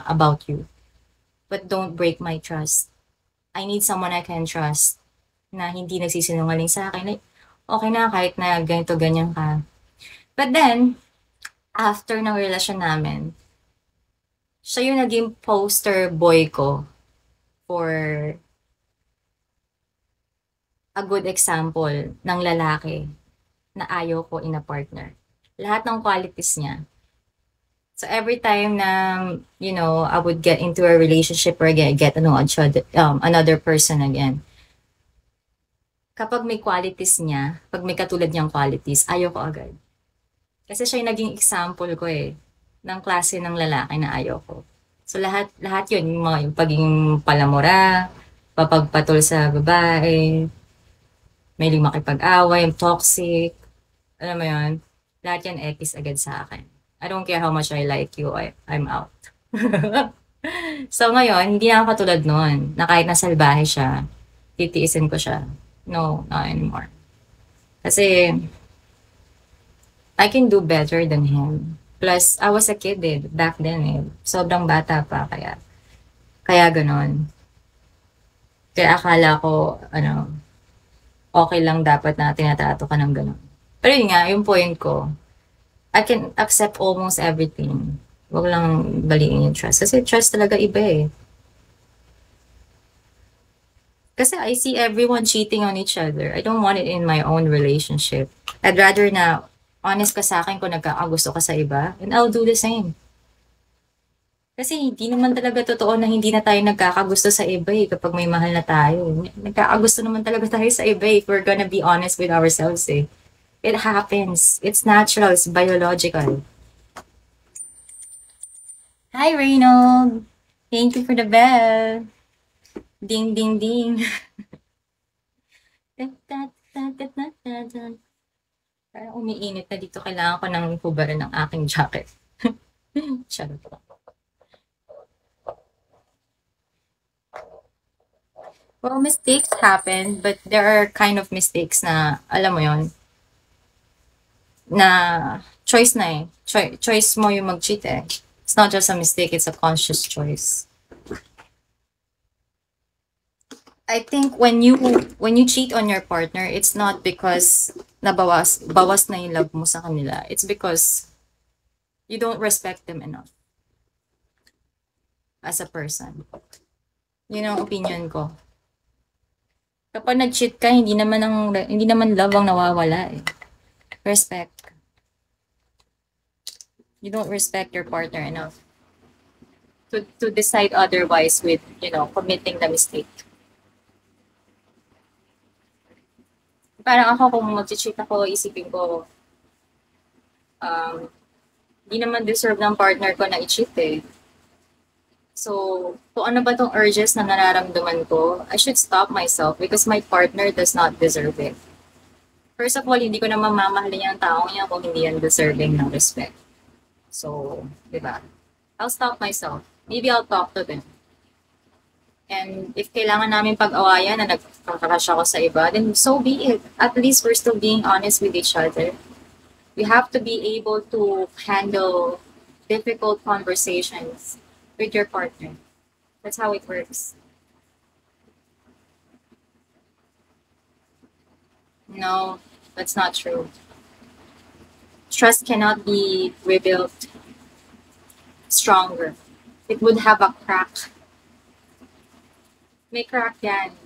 about you. But don't break my trust. I need someone I can trust na hindi nagsisinungaling sa akin. Like, okay na kahit na ganito, ganyan ka. But then, after ng relasyon namin, siya yung naging poster boy ko for a good example ng lalaki na ayaw ko in a partner. Lahat ng qualities niya. So every time na, I would get into a relationship or get another person again, kapag may qualities niya, pag may katulad niyang qualities, ayaw ko agad. Kasi siya yung naging example ko ng klase ng lalaki na ayaw ko. So lahat yun, yung pagiging palamura, papagpatol sa babae, may makipag-away, toxic, alam mo yun, lahat yan ekis agad sa akin. I don't care how much I like you, I'm out. So ngayon, hindi na ako katulad noon, na kahit nasalbahe siya, titiisin ko siya. No, not anymore. Kasi, I can do better than him. Plus, I was a kid back then Sobrang bata pa, kaya ganon. Kaya akala ko, okay lang dapat na tinatrato ka ng ganon. Pero yun nga, yung point ko, I can accept almost everything. Huwag lang baliin yung trust. Kasi trust talaga iba Kasi I see everyone cheating on each other. I don't want it in my own relationship. I'd rather na honest ka sa akin kung nagkakagusto ka sa iba, and I'll do the same. Kasi hindi naman talaga totoo na hindi na tayo nagkakagusto sa iba kapag may mahal na tayo. Nagkakagusto naman talaga tayo sa iba if we're gonna be honest with ourselves It happens. It's natural. It's biological. Hi, Reynold. Thank you for the bell. Ding, ding, ding. Parang umiinit na dito. Kailangan ko ng hubaran ng aking jacket. Charot. Well, mistakes happen, but there are kind of mistakes na, alam mo yon na choice na choice mo yung mag-cheat It's not just a mistake, it's a conscious choice. I think when you cheat on your partner, it's not because bawas na yung love mo sa kanila. It's because you don't respect them enough as a person. Yun ang opinion ko. Kapag nag-cheat ka, hindi naman love ang nawawala Respect. You don't respect your partner enough to decide otherwise with, committing the mistake. Parang ako kung mag-cheat ako, isipin ko, hindi naman deserve ng partner ko na i-cheat So, kung ano ba tong urges na nararamdaman ko, I should stop myself because my partner does not deserve it. First of all, hindi ko na mamamahalin yung taong niya kung hindi yan deserving ng respect. So, diba? I'll stop myself. Maybe I'll talk to them. And if kailangan namin pag-awayan na nagkakrush ako sa iba, then so be it. At least we're still being honest with each other. We have to be able to handle difficult conversations with your partner. That's how it works. No, that's not true. Trust cannot be rebuilt stronger. It would have a crack. May crack yan.